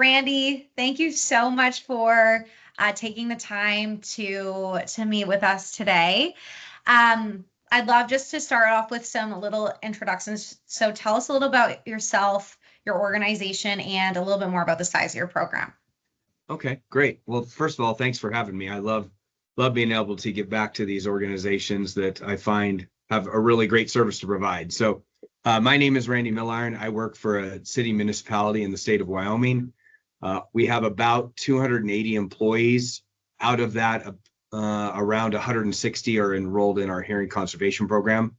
Randy, thank you so much for taking the time to meet with us today. I'd love just to start off with some little introductions. So tell us a little about yourself, your organization, and a little bit more about the size of your program. Okay, great. Well, first of all, thanks for having me. I love being able to give back to these organizations that I find have a really great service to provide. So my name is Randy Milliron. I work for a city municipality in the state of Wyoming. We have about 280 employees. Out of that, around 160 are enrolled in our hearing conservation program.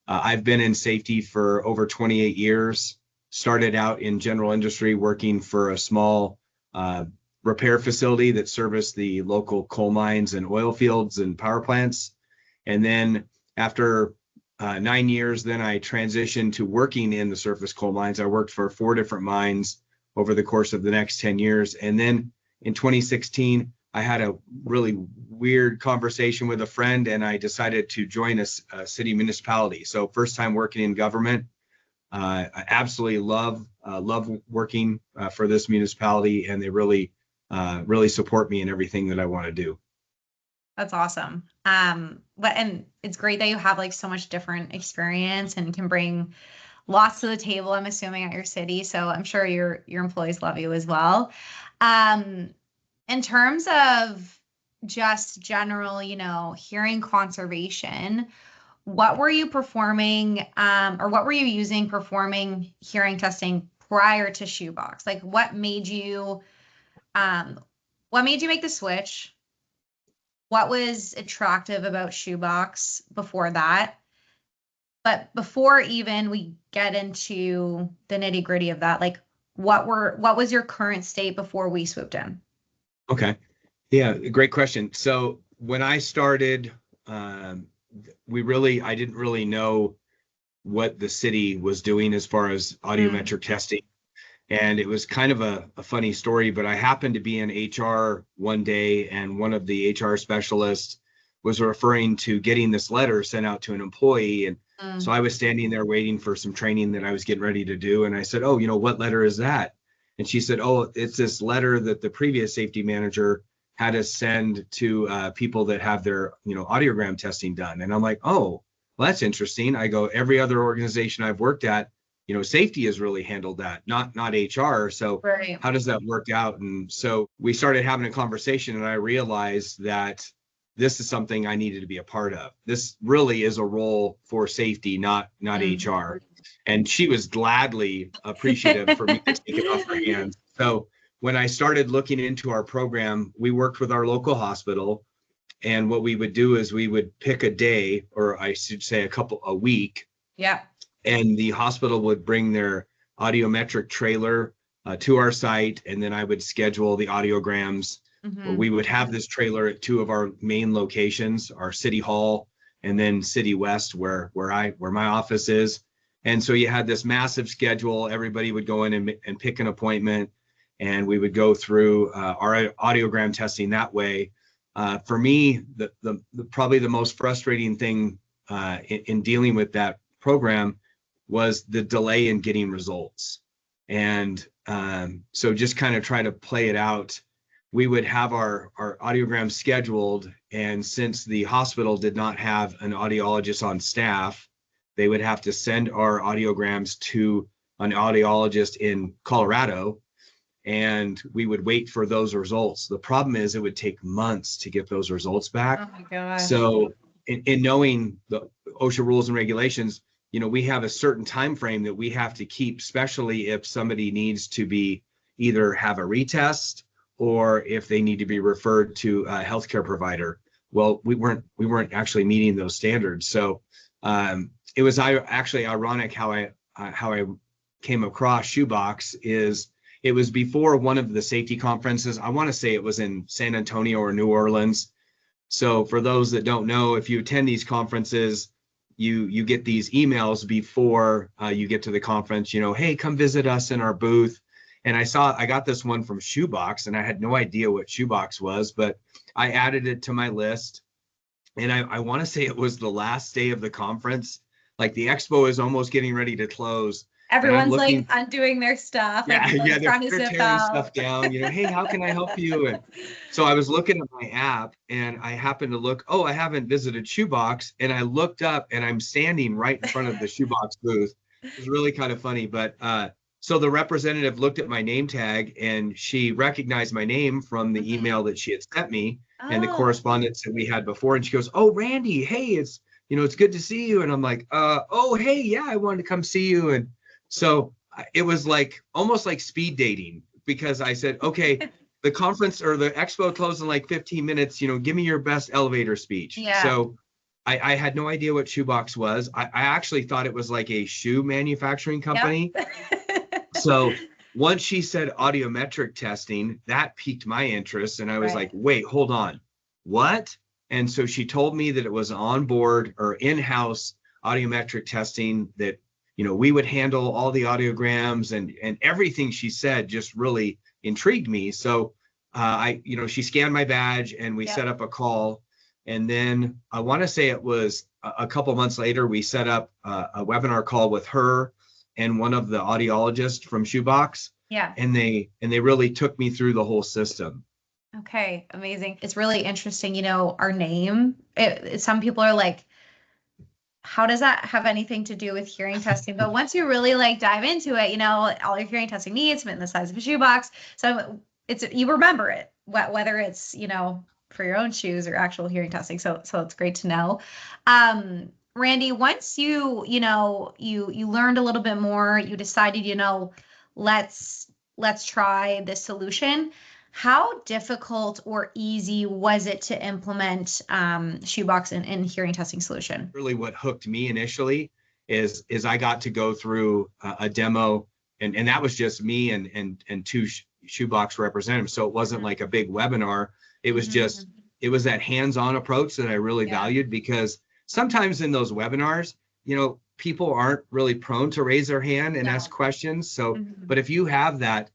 I've been in safety for over 28 years. Started out in general industry working for a small repair facility that serviced the local coal mines and oil fields and power plants. And then after 9 years, then I transitioned to working in the surface coal mines. I worked for 4 different mines over the course of the next 10 years. And then in 2016, I had a really weird conversation with a friend and I decided to join a city municipality. So first time working in government. I absolutely love working for this municipality, and they really support me in everything that I want to do. That's awesome. And it's great that you have like so much different experience and can bring lots to the table, I'm assuming, at your city. So I'm sure your employees love you as well. In terms of just general, hearing conservation, what were you performing, or what were you using performing hearing testing prior to SHOEBOX? Like what made you make the switch? What was attractive about SHOEBOX before that? But before even we get into the nitty gritty of that, like what was your current state before we swooped in? Okay. Yeah, great question. So when I started, I didn't really know what the city was doing as far as audiometric testing. And it was kind of a funny story, but I happened to be in HR one day and one of the HR specialists was referring to getting this letter sent out to an employee. And so I was standing there waiting for some training that I was getting ready to do. And I said, oh, what letter is that? And she said, oh, it's this letter that the previous safety manager had us send to people that have their, audiogram testing done. And I'm like, oh, well, that's interesting. I go, every other organization I've worked at, safety has really handled that, not HR. So right. How does that work out? And so we started having a conversation and I realized that this is something I needed to be a part of. This really is a role for safety, not HR. And she was gladly appreciative for me to take it off her hands. So when I started looking into our program, we worked with our local hospital. And what we would do is we would pick a day, or I should say a week. Yeah. And the hospital would bring their audiometric trailer to our site. And then I would schedule the audiograms. We would have this trailer at 2 of our main locations, our City Hall and then City West, where my office is. And so you had this massive schedule. Everybody would go in and pick an appointment, and we would go through our audiogram testing that way. For me, the probably the most frustrating thing in dealing with that program was the delay in getting results. And so just kind of try to play it out. We would have our audiograms scheduled, and since the hospital did not have an audiologist on staff, they would have to send our audiograms to an audiologist in Colorado, and we would wait for those results. The problem is it would take months to get those results back. Oh my gosh. So in knowing the OSHA rules and regulations, we have a certain time frame that we have to keep, especially if somebody needs to be either have a retest or if they need to be referred to a healthcare provider. Well, we weren't actually meeting those standards. So it was actually ironic how I came across SHOEBOX. It was before one of the safety conferences. I want to say it was in San Antonio or New Orleans. So for those that don't know, if you attend these conferences, you get these emails before you get to the conference, hey, come visit us in our booth. And I got this one from SHOEBOX, and I had no idea what SHOEBOX was, but I added it to my list. And I want to say it was the last day of the conference. Like the expo is almost getting ready to close. and I'm Everyone's like looking. undoing their stuff. Yeah, Everyone's yeah, trying to they're zip tearing out. stuff down, hey, how can I help you? And so I was looking at my app and I happened to look, oh, I haven't visited SHOEBOX. And I looked up and I'm standing right in front of the SHOEBOX booth. It was really kind of funny. But so the representative looked at my name tag and she recognized my name from the Mhm. email that she had sent me and the Oh, correspondence that we had before. And she goes, oh, Randy, hey, it's good to see you. And I'm like, oh, hey, yeah, I wanted to come see you. And so it was like almost like speed dating because I said, okay, the conference or the expo closed in like 15 minutes, give me your best elevator speech. yeah. So I had no idea what SHOEBOX was. I actually thought it was like a shoe manufacturing Yep. company. So once she said audiometric testing, that piqued my interest. And I was like, Right. wait, hold on. What? And so she told me that it was on board or in-house audiometric testing that, we would handle all the audiograms and everything she said just really intrigued me. So she scanned my badge and we set Yep. up a call. And then I want to say it was a couple months later, we set up a webinar call with her and one of the audiologists from SHOEBOX, Yeah. and they really took me through the whole system. Okay. Amazing. It's really interesting, our name. Some people are like, how does that have anything to do with hearing testing? But once you really like dive into it, all your hearing testing needs fit in the size of a shoebox. So you remember it, whether it's, for your own shoes or actual hearing testing. So it's great to know. Randy, once you learned a little bit more, you decided, let's try this solution. How difficult or easy was it to implement SHOEBOX and hearing testing solution? Really what hooked me initially is I got to go through a demo and that was just me and two SHOEBOX representatives. So it wasn't Mhm. like a big webinar. It was just, Mhm. it was that hands-on approach that I really Yeah. valued because sometimes in those webinars, people aren't really prone to raise their hand and ask No. questions. So, Mhm. but if you have that,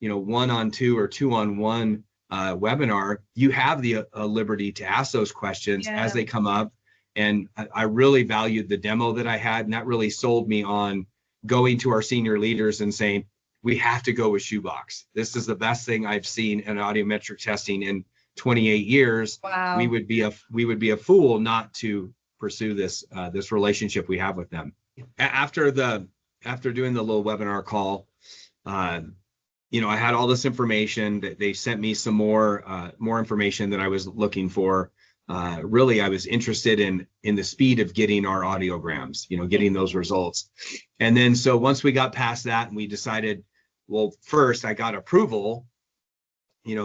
one-on-two or two-on-one webinar, you have the liberty to ask those questions as Yeah. they come up. And I really valued the demo that I had, and that really sold me on going to our senior leaders and saying, we have to go with SHOEBOX. This is the best thing I've seen in audiometric testing in 28 years. We Wow. would be a fool not to pursue this relationship we have with them. After doing the little webinar call, I had all this information that they sent me some more information that I was looking for. Really, I was interested in the speed of getting our audiograms, getting those results. And then so once we got past that and we decided, well, first I got approval,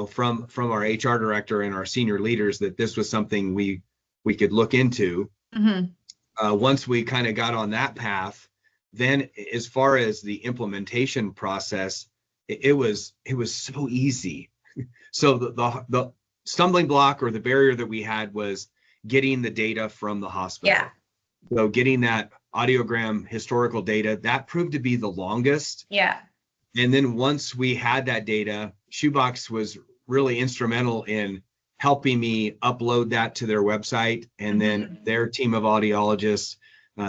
from our HR director and our senior leaders that this was something we could look into. Mhm. Once we kind of got on that path, then as far as the implementation process, it was so easy. So the stumbling block or the barrier that we had was getting the data from the Yeah. hospital. So getting that audiogram historical data, that proved to be the longest. Yeah. And then once we had that data, SHOEBOX was really instrumental in helping me upload that to their website. And then Mhm. their team of audiologists,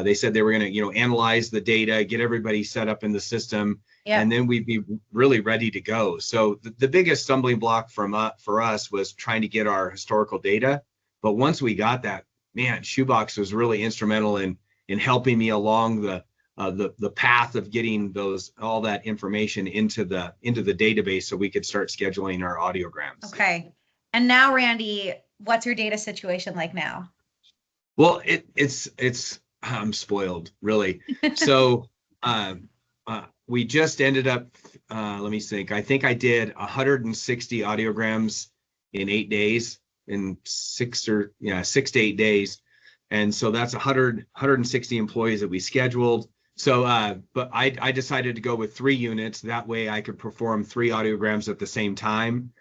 they said they were going to, analyze the data, get everybody set up in the system, Yep. and then we'd be really ready to go. So the biggest stumbling block for us was trying to get our historical data. But once we got that, man, SHOEBOX was really instrumental in helping me along the path of getting all that information into the database so we could start scheduling our audiograms. Okay. And now, Randy, what's your data situation like now? Well, it's I'm spoiled, really. So we just ended up, let me think. I think I did 160 audiograms in 8 days, in 6 to 8 days. And so that's 160 employees that we scheduled. So, but I decided to go with 3 units. That way I could perform 3 audiograms at the same time.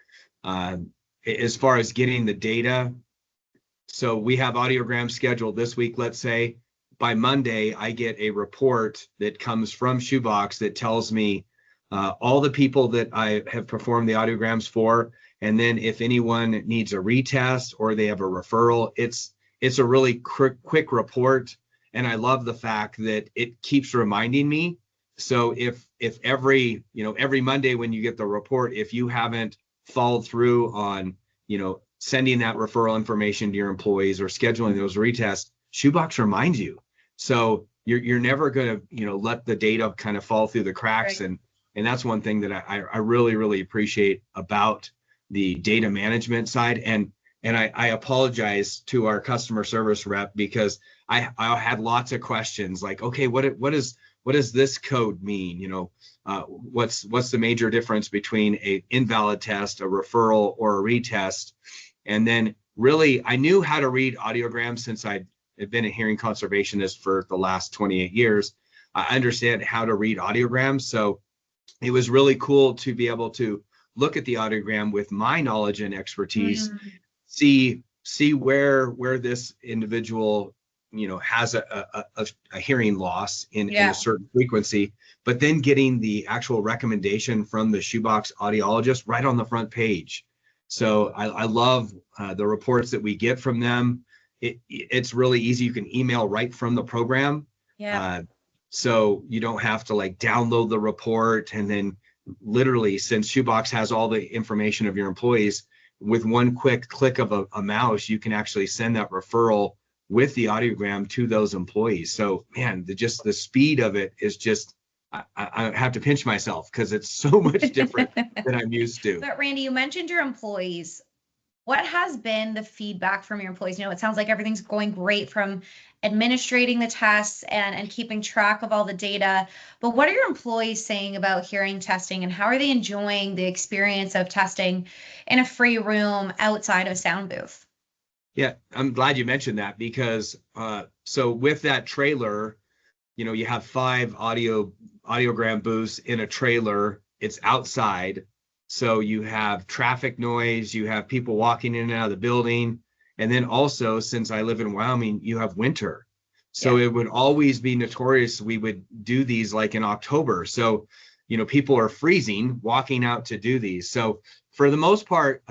As far as getting the data, so we have audiograms scheduled this week, let's say. By Monday, I get a report that comes from SHOEBOX that tells me all the people that I have performed the audiograms for. And then if anyone needs a retest or they have a referral, it's a really quick report. And I love the fact that it keeps reminding me. So if every, every Monday when you get the report, if you haven't followed through on, sending that referral information to your employees or scheduling those retests, SHOEBOX reminds you. So you're never going to, let the data kind of fall through the cracks. Right. And that's one thing that I really, really appreciate about the data management side. And I apologize to our customer service rep because I had lots of questions like, okay, what does this code mean? What's the major difference between a invalid test, a referral, or a retest? And then really, I knew how to read audiograms since I had been a hearing conservationist for the last 28 years. I understand how to read audiograms. So it was really cool to be able to look at the audiogram with my knowledge and expertise, see where this individual has a hearing loss in a certain frequency, but then getting the actual recommendation from the SHOEBOX audiologist right on the front page. So I love the reports that we get from them. It's really easy. You can email right from the program. So you don't have to like download the report, and then literally, since SHOEBOX has all the information of your employees, with one quick click of a mouse, you can actually send that referral with the audiogram to those employees. So man, the speed of it is just, I have to pinch myself because it's so much different than I'm used to. But Randy, you mentioned your employees. What has been the feedback from your employees? It sounds like everything's going great from administrating the tests and keeping track of all the data. But what are your employees saying about hearing testing, and how are they enjoying the experience of testing in a free room outside of a sound booth? Yeah, I'm glad you mentioned that because so with that trailer, you have 5 audiogram booths in a trailer. It's outside. So you have traffic noise, you have people walking in and out of the building. And then also, since I live in Wyoming, you have winter. So it would always be notorious. We would do these like in October. So, people are freezing walking out to do these. So for the most part,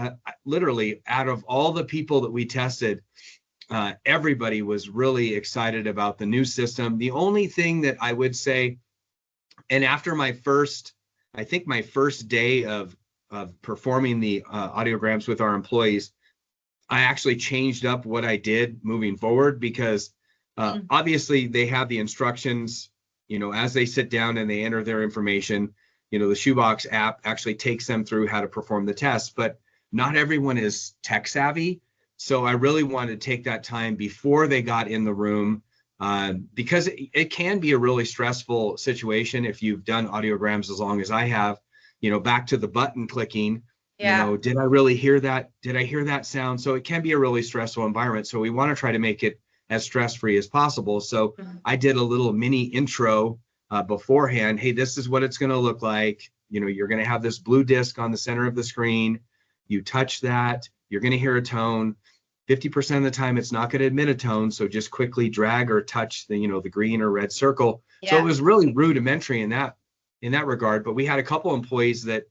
literally out of all the people that we tested, everybody was really excited about the new system. The only thing that I would say, and after my first day of performing the audiograms with our employees, I actually changed up what I did moving forward because obviously they have the instructions, as they sit down and they enter their information, the SHOEBOX app actually takes them through how to perform the test, but not everyone is tech savvy. So I really wanted to take that time before they got in the room because it can be a really stressful situation if you've done audiograms as long as I have. Back to the button clicking, did I really hear that? Did I hear that sound? So it can be a really stressful environment. So we want to try to make it as stress-free as possible. So I did a little mini intro beforehand. Hey, this is what it's going to look like. You're going to have this blue disc on the center of the screen. You touch that, you're going to hear a tone. 50% of the time, it's not going to emit a tone. So just quickly drag or touch the green or red circle. So it was really rudimentary in that regard, but we had a couple employees that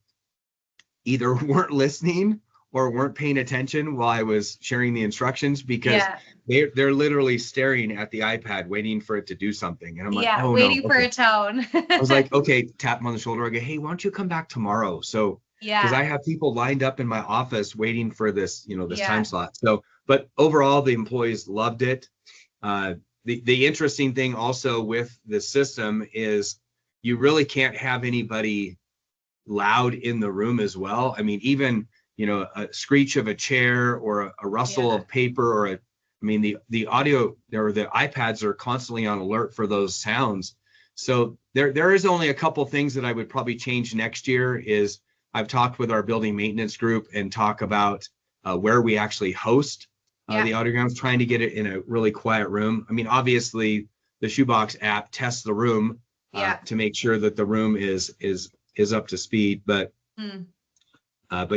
either weren't listening or weren't paying attention while I was sharing the instructions because they're literally staring at the iPad waiting for it to do something. And I'm like, oh, waiting no. for a tone. I was like, okay, tap them on the shoulder. I go, hey, why don't you come back tomorrow? So because I have people lined up in my office waiting for this, this time slot. So, but overall, the employees loved it. The interesting thing also with the system is you really can't have anybody loud in the room as well. I mean, even, a screech of a chair or a rustle of paper or the audio or the iPads are constantly on alert for those sounds. So there is only a couple things that I would probably change next year is I've talked with our building maintenance group and talk about where we actually host the audiograms, trying to get it in a really quiet room. I mean, obviously the SHOEBOX app tests the room to make sure that the room is up to speed. But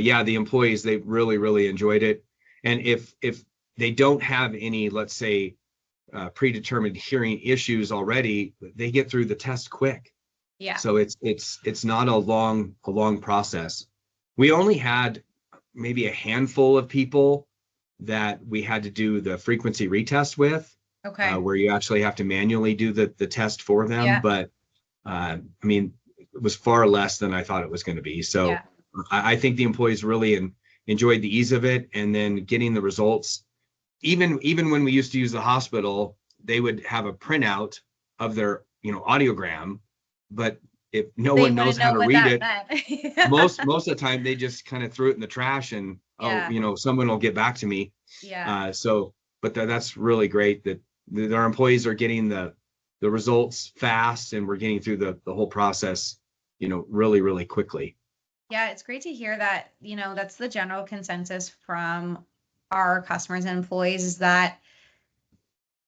yeah, the employees, they really, really enjoyed it. And if they don't have any, let's say, predetermined hearing issues already, they get through the test quick. So it's not a long process. We only had maybe a handful of people that we had to do the frequency retest with, where you actually have to manually do the test for them. But I mean, it was far less than I thought it was going to be. So I think the employees really enjoyed the ease of it, and then getting the results. Even when we used to use the hospital, they would have a printout of their audiogram, but if no They one knows wouldn't how know to what read that it, meant. most of the time they just kind of threw it in the trash and someone will get back to me. But that's really great that our employees are getting the results fast, and we're getting through the whole process really, really quickly. Yeah, it's great to hear that, that's the general consensus from our customers and employees, is that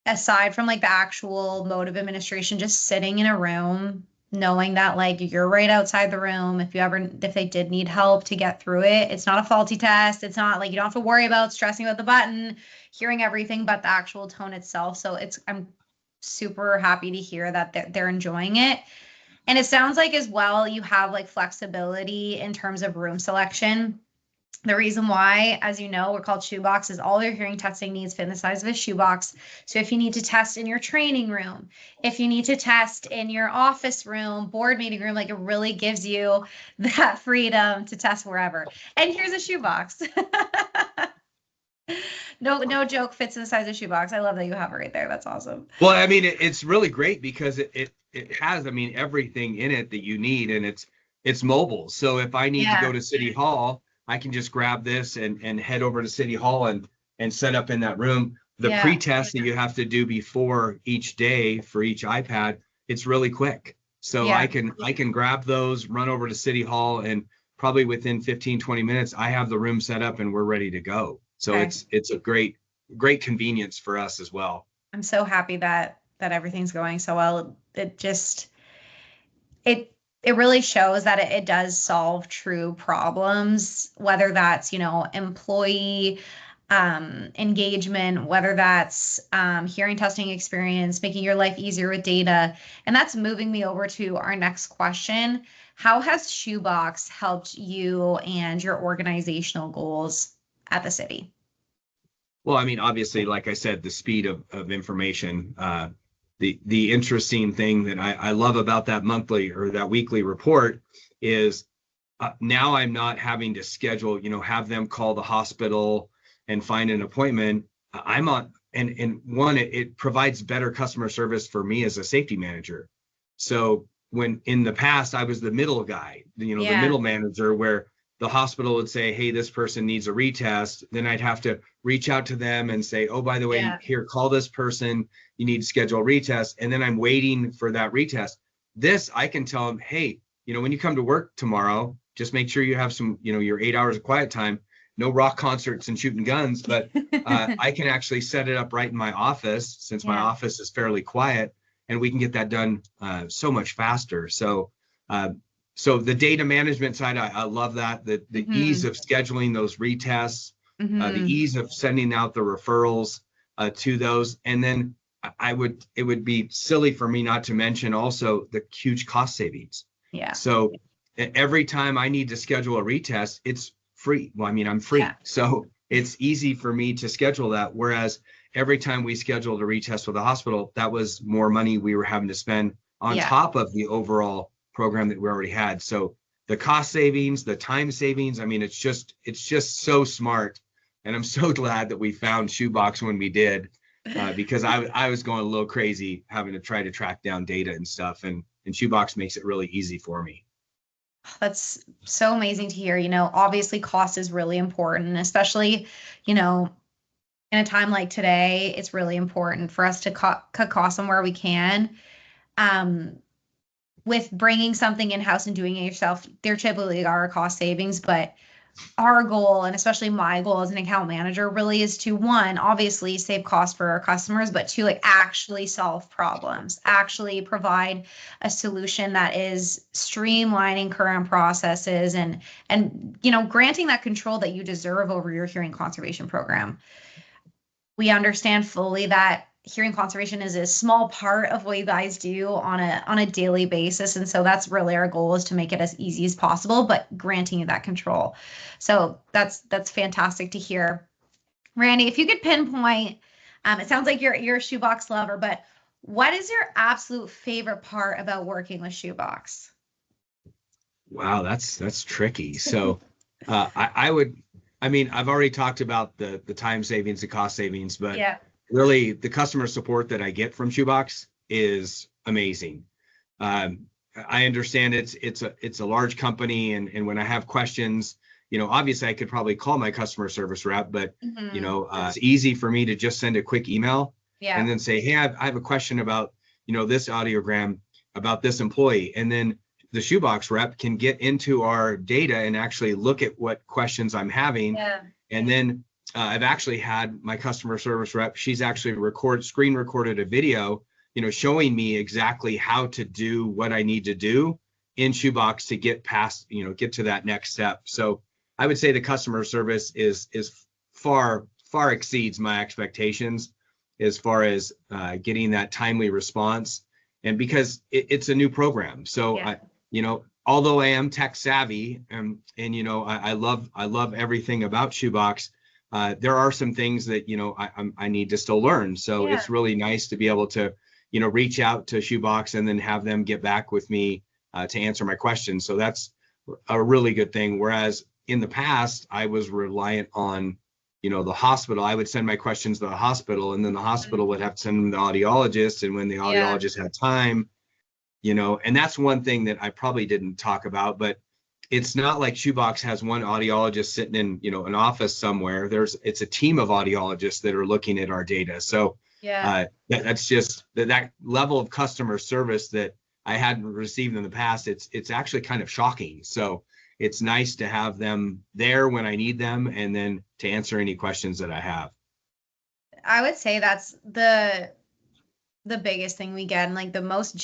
aside from like the actual mode of administration, just sitting in a room, knowing that like you're right outside the room, if they did need help to get through it, it's not a faulty test. It's not like you don't have to worry about stressing about the button, hearing everything but the actual tone itself. So I'm super happy to hear that they're enjoying it. And it sounds like as well, you have like flexibility in terms of room selection. The reason why, as you know, we're called SHOEBOX, is all your hearing testing needs fit in the size of a shoebox. So if you need to test in your training room, if you need to test in your office room, board meeting room, like it really gives you that freedom to test wherever. And here's a shoebox. No joke, fits in the size of a shoebox. I love that you have it right there. That's awesome. Well, I mean, it's really great because it has, I mean, everything in it that you need, and it's mobile. So if I need to go to City Hall, I can just grab this and head over to City Hall and set up in that room. The pre-test that you have to do before each day for each iPad, it's really quick. So I can grab those, run over to City Hall, and probably within 15-20 minutes, I have the room set up and we're ready to go. So it's a great convenience for us as well. I'm so happy that everything's going so well. It really shows that it does solve true problems, whether that's, employee engagement, whether that's hearing testing experience, making your life easier with data. And that's moving me over to our next question. How has SHOEBOX helped you and your organizational goals at the city? Well, I mean, obviously, like I said, the speed of information, the interesting thing that I love about that monthly or that weekly report is now I'm not having to schedule, have them call the hospital and find an appointment. I'm on, and one, it provides better customer service for me as a safety manager. So when in the past I was the middle guy, the middle manager, where the hospital would say, hey, this person needs a retest. Then I'd have to reach out to them and say, oh, by the way, here, call this person. You need to schedule a retest. And then I'm waiting for that retest. This, I can tell them, hey, when you come to work tomorrow, just make sure you have some, your 8 hours of quiet time, no rock concerts and shooting guns. But I can actually set it up right in my office, since my office is fairly quiet, and we can get that done so much faster. So the data management side, I love that. The ease of scheduling those retests, the ease of sending out the referrals to those. And then it would be silly for me not to mention also the huge cost savings. Yeah. So every time I need to schedule a retest, it's free. Well, I mean, I'm free. So it's easy for me to schedule that. Whereas every time we scheduled a retest with the hospital, that was more money we were having to spend on top of the overall program that we already had. So the cost savings, the time savings, I mean, it's just so smart. And I'm so glad that we found SHOEBOX when we did, because I was going a little crazy having to try to track down data and stuff. And SHOEBOX makes it really easy for me. That's so amazing to hear. Obviously cost is really important, especially, in a time like today. It's really important for us to cut costs somewhere we can. With bringing something in-house and doing it yourself, there typically are cost savings, but our goal, and especially my goal as an account manager, really is to, one, obviously save costs for our customers, but two, like actually solve problems, actually provide a solution that is streamlining current processes and granting that control that you deserve over your hearing conservation program. We understand fully that hearing conservation is a small part of what you guys do on a daily basis. And so that's really our goal, is to make it as easy as possible, but granting you that control. So that's fantastic to hear. Randy, if you could pinpoint, it sounds like you're a SHOEBOX lover, but What is your absolute favorite part about working with SHOEBOX? Wow, that's tricky. So I mean, I've already talked about the time savings, the cost savings, but Yeah. really the customer support that I get from SHOEBOX is amazing. I understand it's a large company, and when I have questions, obviously I could probably call my customer service rep, but it's easy for me to just send a quick email and Yeah. then say, hey, I have a question about this audiogram about this employee, and then the SHOEBOX rep can get into our data and actually look at what questions I'm having. Yeah. And then I've actually had my customer service rep, she's actually screen recorded a video, showing me exactly how to do what I need to do in SHOEBOX to get past, get to that next step. So I would say the customer service is far exceeds my expectations as far as getting that timely response. And because it's a new program. So although I am tech savvy, and I love everything about SHOEBOX, there are some things that I need to still learn. So it's really nice to be able to reach out to SHOEBOX and then have them get back with me to answer my questions. So that's a really good thing. Whereas in the past, I was reliant on the hospital. I would send my questions to the hospital, and then the hospital would have to send them to the audiologist. And when the audiologist had time, and that's one thing that I probably didn't talk about, but it's not like SHOEBOX has one audiologist sitting in, an office somewhere. It's a team of audiologists that are looking at our data. So that's just that level of customer service that I hadn't received in the past. It's actually kind of shocking. So it's nice to have them there when I need them, and then to answer any questions that I have. I would say that's the biggest thing we get, and like the most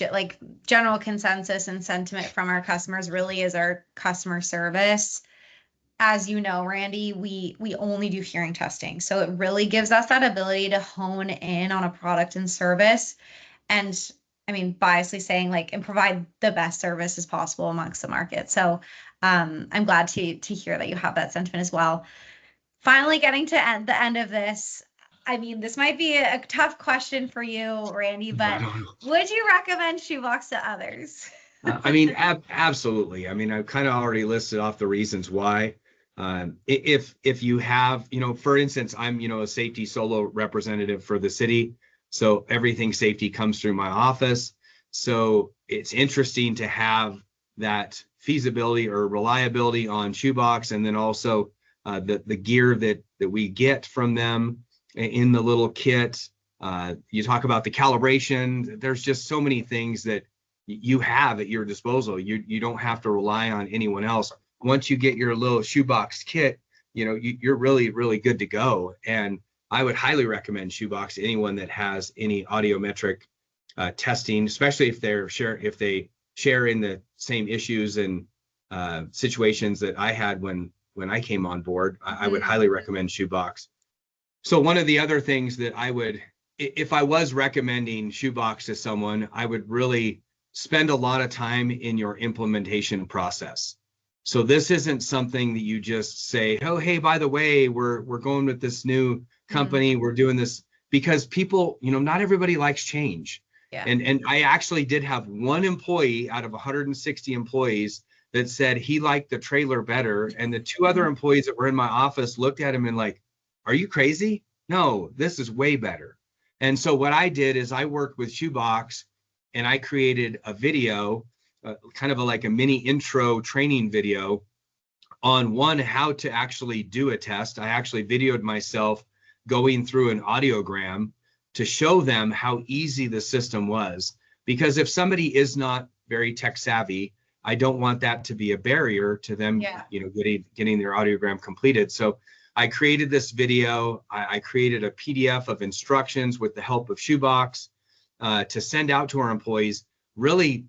general consensus and sentiment from our customers really is our customer service. As you know, Randy, we only do hearing testing. So it really gives us that ability to hone in on a product and service. And I mean, biasly saying and provide the best service as possible amongst the market. So I'm glad to hear that you have that sentiment as well. Finally, getting to the end of this. I mean, this might be a tough question for you, Randy, but would you recommend SHOEBOX to others? I mean, absolutely. I mean, I've kind of already listed off the reasons why. If you have, for instance, I'm, a safety solo representative for the city. So everything safety comes through my office. So it's interesting to have that feasibility or reliability on SHOEBOX, and then also the gear that we get from them in the little kit. You talk about the calibration. There's just so many things that you have at your disposal. You don't have to rely on anyone else. Once you get your little SHOEBOX kit, you're really, really good to go. And I would highly recommend SHOEBOX to anyone that has any audiometric testing, especially if they share in the same issues and situations that I had when I came on board. I would highly recommend SHOEBOX. So one of the other things that if I was recommending SHOEBOX to someone, I would really spend a lot of time in your implementation process. So this isn't something that you just say, oh, hey, by the way, we're going with this new company. We're doing this because people, not everybody likes change. Yeah. And I actually did have one employee out of 160 employees that said he liked the trailer better. And the two other employees that were in my office looked at him and are you crazy? No, this is way better. And so what I did is I worked with SHOEBOX and I created a video, kind of like a mini intro training video on how to actually do a test. I actually videoed myself going through an audiogram to show them how easy the system was. Because if somebody is not very tech savvy, I don't want that to be a barrier to them, getting their audiogram completed. So I created this video. I created a PDF of instructions with the help of SHOEBOX to send out to our employees really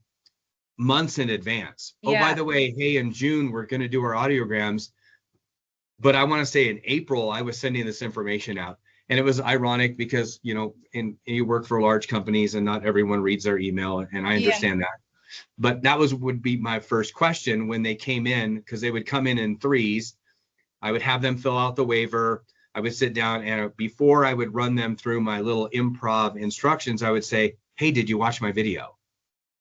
months in advance. Yeah. Oh, by the way, hey, in June, we're going to do our audiograms. But I want to say in April, I was sending this information out. And it was ironic because, you work for large companies and not everyone reads their email. And I understand that. But that would be my first question when they came in, because they would come in threes. I would have them fill out the waiver. I would sit down, and before I would run them through my little improv instructions, I would say, hey, did you watch my video?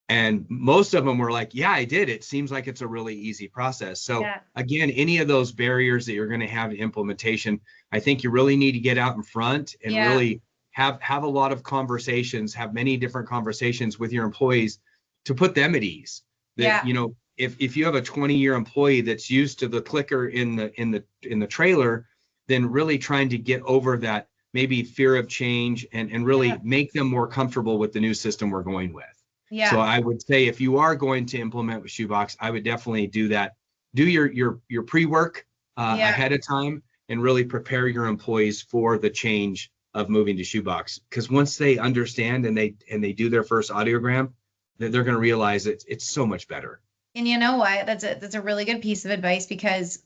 And most of them were like, yeah, I did. It seems like it's a really easy process. So Yeah. again, any of those barriers that you're going to have in implementation, I think you really need to get out in front and Yeah. really have a lot of conversations, have many different conversations with your employees to put them at ease. That, Yeah. you know, if you have a 20-year employee that's used to the clicker in the trailer, then really trying to get over that maybe fear of change and really Yeah. make them more comfortable with the new system we're going with. Yeah. So I would say if you are going to implement with SHOEBOX, I would definitely do that. Do your pre-work Yeah. ahead of time and really prepare your employees for the change of moving to SHOEBOX. Because once they understand and they do their first audiogram, they're going to realize it's so much better. And you know what? That's a really good piece of advice, because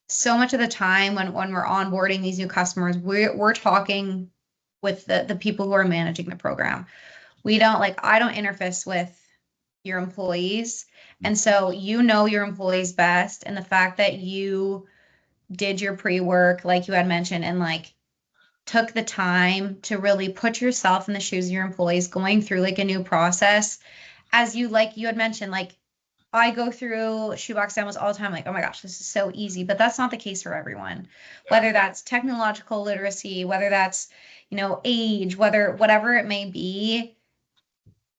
so much of the time when we're onboarding these new customers, we're talking with the people who are managing the program. I don't interface with your employees. And so you know your employees best. And the fact that you did your pre-work, like you had mentioned, and like took the time to really put yourself in the shoes of your employees going through like a new process, as you had mentioned, like I go through SHOEBOX demos all the time, like, oh my gosh, this is so easy. But that's not the case for everyone. Whether that's technological literacy, whether that's, age, whatever it may be,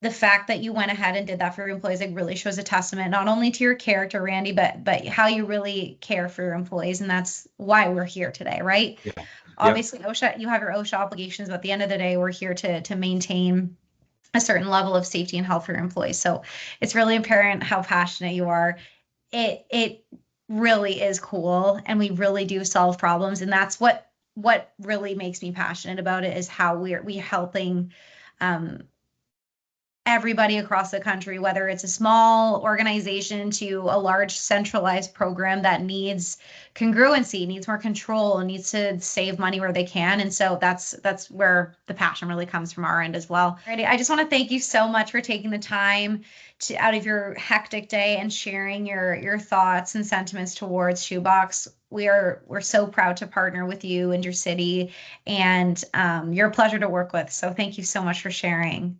the fact that you went ahead and did that for your employees, like, really shows a testament not only to your character, Randy, but how you really care for your employees. And that's why we're here today, right? Yeah. Yep. Obviously, OSHA, you have your OSHA obligations, but at the end of the day, we're here to maintain a certain level of safety and health for your employees. So it's really apparent how passionate you are. It really is cool, and we really do solve problems, and that's what really makes me passionate about it, is how we're helping everybody across the country, whether it's a small organization to a large centralized program that needs congruency, needs more control, and needs to save money where they can. And so that's where the passion really comes from our end as well. Randy, I just want to thank you so much for taking the time out of your hectic day and sharing your thoughts and sentiments towards SHOEBOX. We're so proud to partner with you and your city, and you're a pleasure to work with. So thank you so much for sharing.